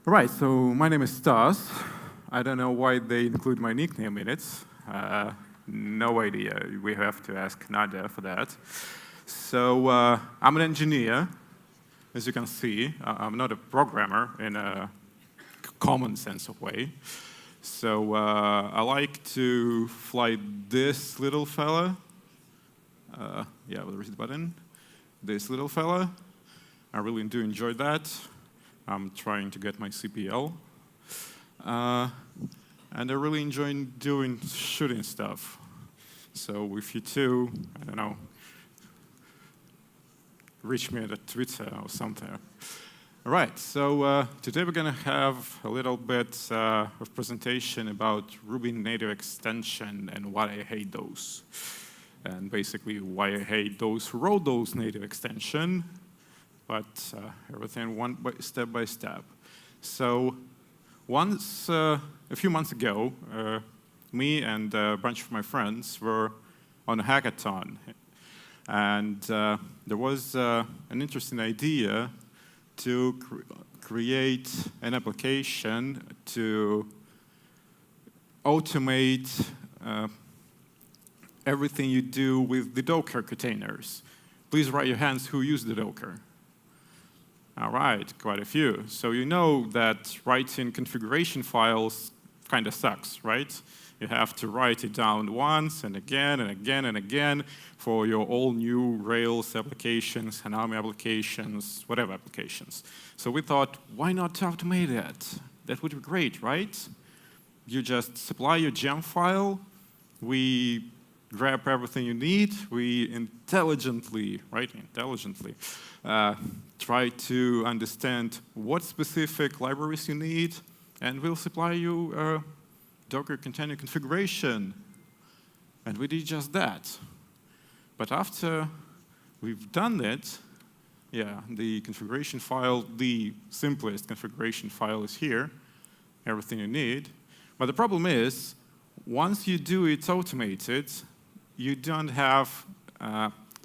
Right, so my name is Stas. I don't know why they include my nickname in it. No idea. We have to ask Nadia for that. So I'm an engineer, as you can see. I'm not a programmer in a common sense of way. So I like to fly this little fella. Yeah, where is the button? This little fella. I really do enjoy that. I'm trying to get my CPL. And I really enjoy doing shooting stuff. So if you too, I don't know, reach me at Twitter or something. All right, so today we're going to have a little bit of presentation about Ruby native extension and why I hate those. And basically why I hate those who wrote those native extension, but everything step by step. So a few months ago, me and a bunch of my friends were on a hackathon. And there was an interesting idea to create an application to automate everything you do with the Docker containers. Please raise your hands who use the Docker. All right, quite a few. So you know that writing configuration files kind of sucks, right? You have to write it down once and again and again and again for your all new Rails applications, Hanami applications, whatever applications. So we thought, why not automate that? That would be great, right? You just supply your gem file, we grab everything you need, we intelligently try to understand what specific libraries you need, and we'll supply you a Docker container configuration. And we did just that. But after we've done it, yeah, the configuration file, the simplest configuration file is here, everything you need. But the problem is, once you do it automated, you don't have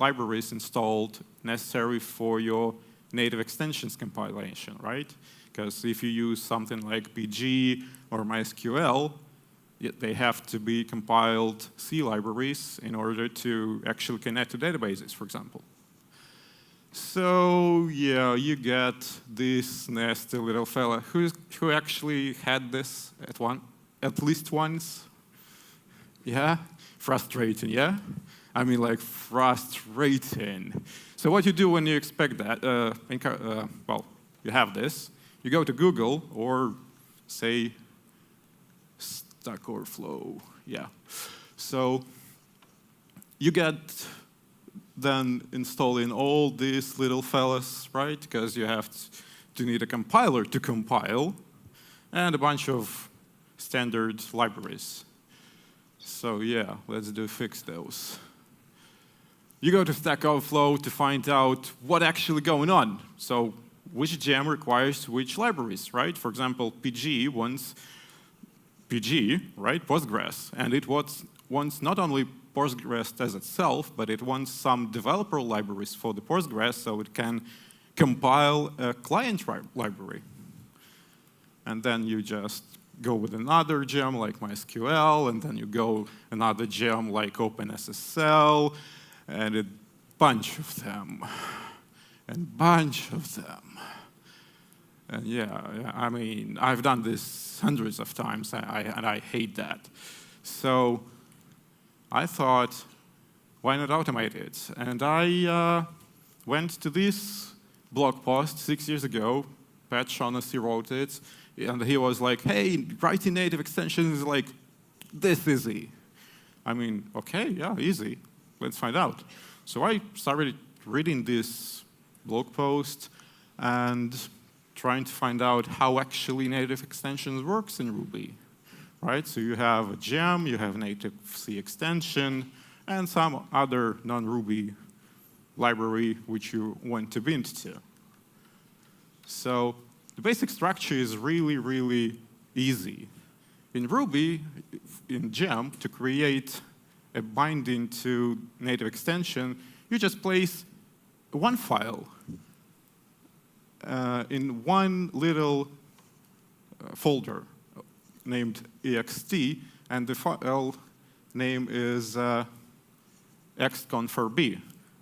libraries installed necessary for your native extensions compilation, right? Because if you use something like PG or MySQL, they have to be compiled C libraries in order to actually connect to databases, for example. So yeah, you get this nasty little fella who actually had this at least once. Yeah, frustrating, yeah? I mean, like, frustrating. So what you do when you expect that, well, you have this. You go to Google or, say, Stack Overflow, yeah. So you get then installing all these little fellas, right? Because you have to need a compiler to compile and a bunch of standard libraries. So yeah, let's fix those. You go to Stack Overflow to find out what's actually going on. So which gem requires which libraries, right? For example, PG wants PG, right? Postgres. And it wants not only Postgres as itself, but it wants some developer libraries for the Postgres so it can compile a client library. And then you just go with another gem like MySQL, and then you go another gem like OpenSSL, and a bunch of them, and bunch of them. And yeah, I mean, I've done this hundreds of times, and I hate that. So I thought, why not automate it? And I went to this blog post 6 years ago. Pat Shaughnessy wrote it, and he was like, hey, writing native extensions is like this easy. I mean, okay, yeah, easy. Let's find out. So I started reading this blog post and trying to find out how actually native extensions works in Ruby, right? So you have a gem, you have native C extension, and some other non-Ruby library which you want to bind to. So the basic structure is really, really easy. In Ruby, in gem, to create a binding to native extension, you just place one file in one little folder named ext, and the file name is xconfirb.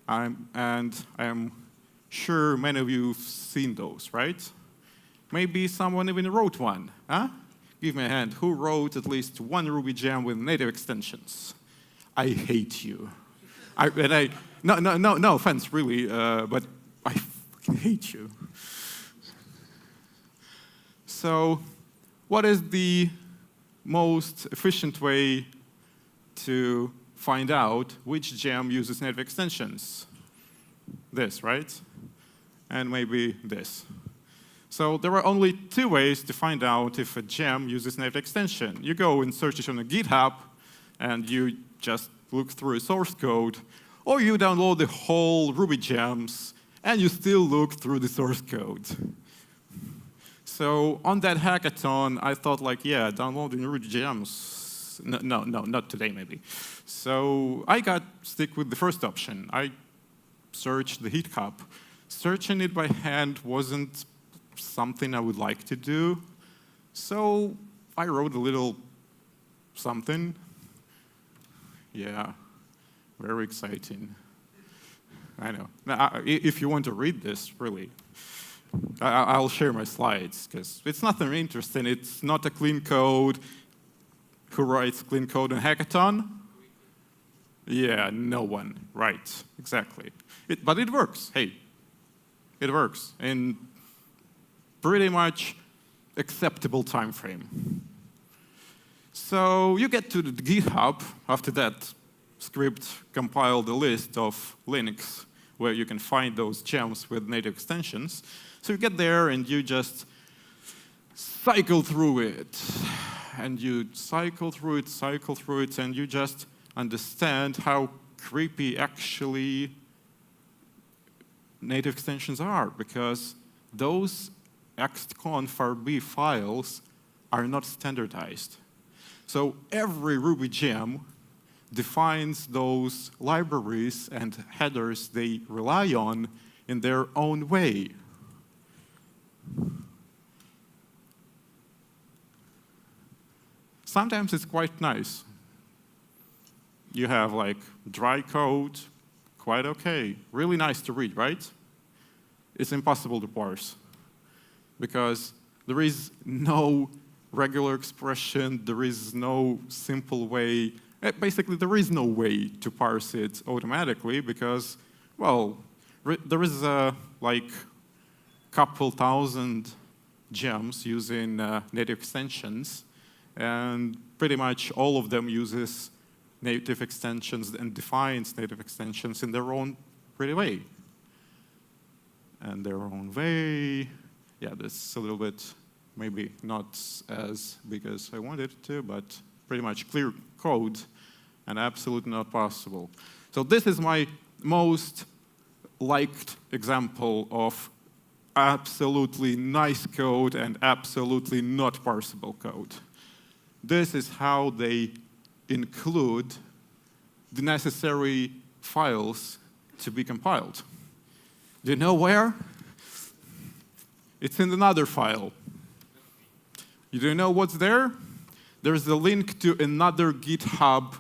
And I'm sure many of you have seen those, right? Maybe someone even wrote one, huh? Give me a hand. Who wrote at least one Ruby gem with native extensions? I hate you. No offense, really, but I fucking hate you. So, what is the most efficient way to find out which gem uses native extensions? This, right? And maybe this. So there are only two ways to find out if a gem uses native extension. You go and search it on a GitHub, and you just look through source code, or you download the whole Ruby gems, and you still look through the source code. So on that hackathon, I thought, like, yeah, downloading Ruby gems, no, not today, maybe. So I got stick with the first option. I searched the GitHub. Searching it by hand wasn't something I would like to do. So I wrote a little something. Yeah, very exciting. I know. Now, if you want to read this, really, I'll share my slides, because it's nothing interesting. It's not a clean code. Who writes clean code in hackathon? Yeah, no one. Right, exactly. But it works. Hey, it works in pretty much acceptable time frame. So you get to the GitHub. After that, script compiled a list of Linux where you can find those gems with native extensions. So you get there and you just cycle through it. And you cycle through it, and you just understand how creepy actually native extensions are, because those xconfirb files are not standardized. So every Ruby gem defines those libraries and headers they rely on in their own way. Sometimes it's quite nice. You have like dry code, quite okay. Really nice to read, right? It's impossible to parse, because there is no regular expression, there is no simple way. Basically, there is no way to parse it automatically, because, well, there is like couple thousand gems using native extensions, and pretty much all of them uses native extensions and defines native extensions in their own pretty way. And their own way, yeah, that's a little bit maybe not as big as I wanted it to, but pretty much clear code and absolutely not possible. So this is my most liked example of absolutely nice code and absolutely not parsable code. This is how they include the necessary files to be compiled. Do you know where? It's in another file. You don't know what's there? There's a link to another GitHub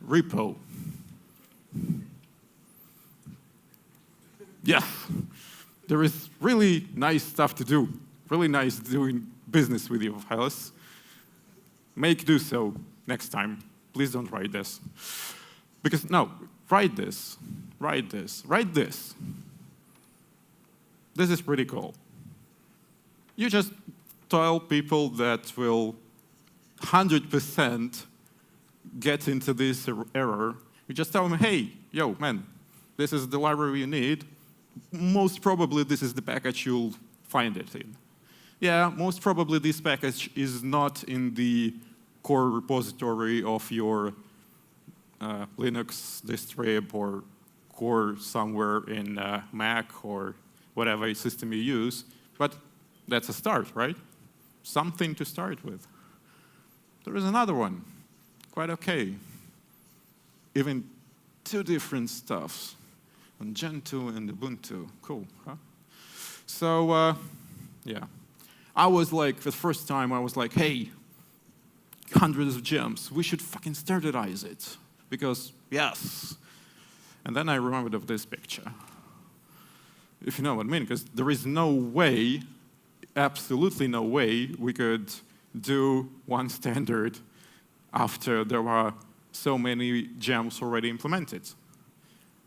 repo. Yes, there is really nice stuff to do. Really nice doing business with your files. Make do so next time. Please don't write this. Because, no, write this, write this, write this. This is pretty cool. You just tell people that will 100% get into this error. You just tell them, hey, yo, man, this is the library you need. Most probably this is the package you'll find it in. Yeah, most probably this package is not in the core repository of your Linux distrib or core somewhere in Mac or whatever system you use, but that's a start, right? Something to start with. There is another one, quite okay. Even two different stuffs on Gentoo and Ubuntu. Cool, huh? So, yeah. I was like, the first time I was like, hey, hundreds of gems, we should fucking standardize it. Because, yes. And then I remembered of this picture. If you know what I mean, because there is no way, absolutely no way, we could do one standard after there are so many gems already implemented.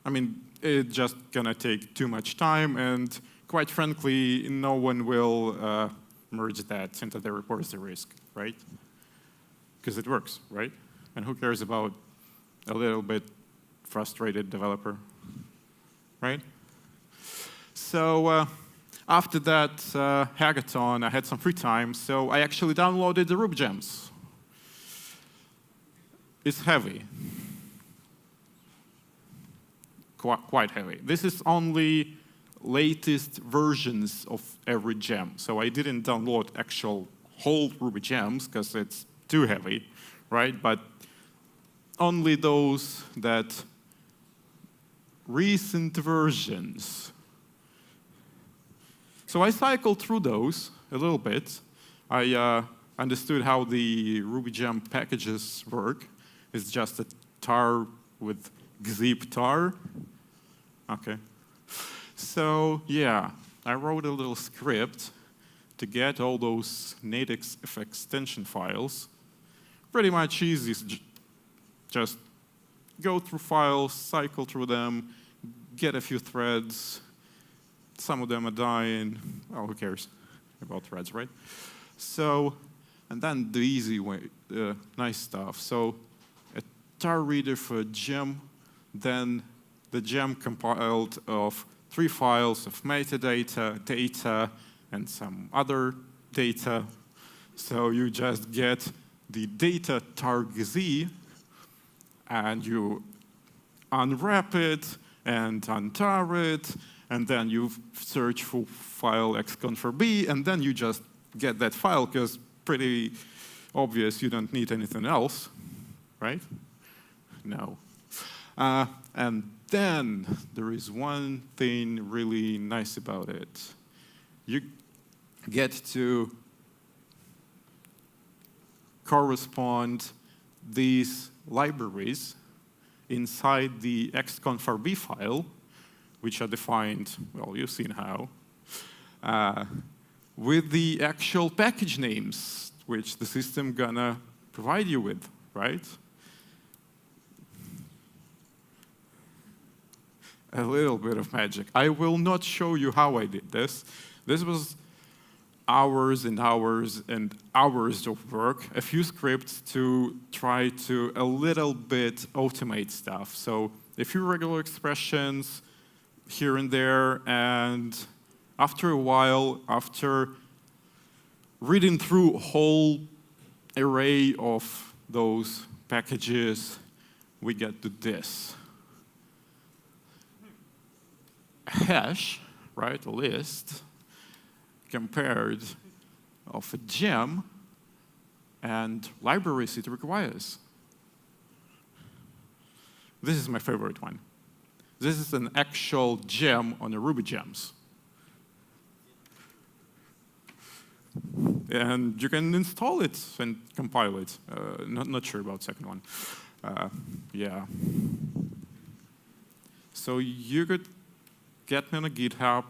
I mean, it's just gonna take too much time, and quite frankly, no one will merge that into their repository, right? Because it works, right? And who cares about a little bit frustrated developer, right? So after that hackathon, I had some free time, so I actually downloaded the Ruby gems. It's heavy. Quite heavy. This is only latest versions of every gem. So I didn't download actual whole Ruby gems because it's too heavy, right? But only those that recent versions. So I cycled through those a little bit. I understood how the Ruby gem packages work. It's just a tar with gzip tar. Okay. So yeah, I wrote a little script to get all those native extension files. Pretty much easy. Just go through files, cycle through them, get a few threads. Some of them are dying. Oh, who cares about threads, right? So, and then the easy way, nice stuff. So, a tar reader for a gem, then the gem compiled of 3 files of metadata, data, and some other data. So you just get the data tar gz, and you unwrap it and untar it, and then you search for file xconfirb, and then you just get that file, because pretty obvious you don't need anything else, right? No. And then there is one thing really nice about it. You get to correspond these libraries inside the xconfirb file, which are defined, well, you've seen how, with the actual package names, which the system gonna provide you with, right? A little bit of magic. I will not show you how I did this. This was hours and hours and hours of work, a few scripts to try to a little bit automate stuff. So a few regular expressions here and there, and after a while, after reading through a whole array of those packages, we get to this. A hash, right, a list, compared of a gem and libraries it requires. This is my favorite one. This is an actual gem on a Ruby gems. And you can install it and compile it. Not sure about the second one. Yeah. So you could get me on a GitHub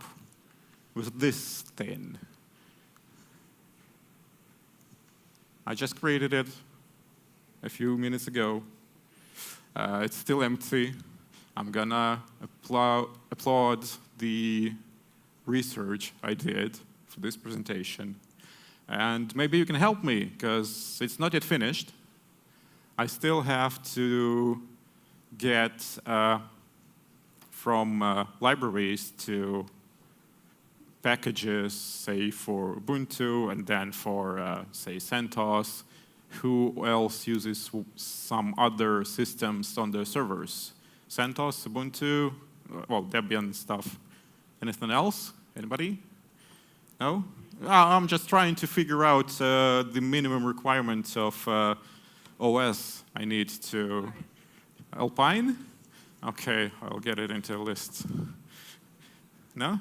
with this thing. I just created it a few minutes ago. It's still empty. I'm gonna applaud the research I did for this presentation. And maybe you can help me, because it's not yet finished. I still have to get from libraries to packages, say, for Ubuntu, and then for, say, CentOS. Who else uses some other systems on their servers? CentOS, Ubuntu, well, Debian stuff. Anything else? Anybody? No? I'm just trying to figure out the minimum requirements of OS I need to. Alpine? Okay, I'll get it into a list. No?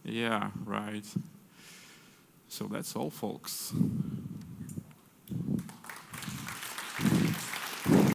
Yeah, right. So that's all, folks.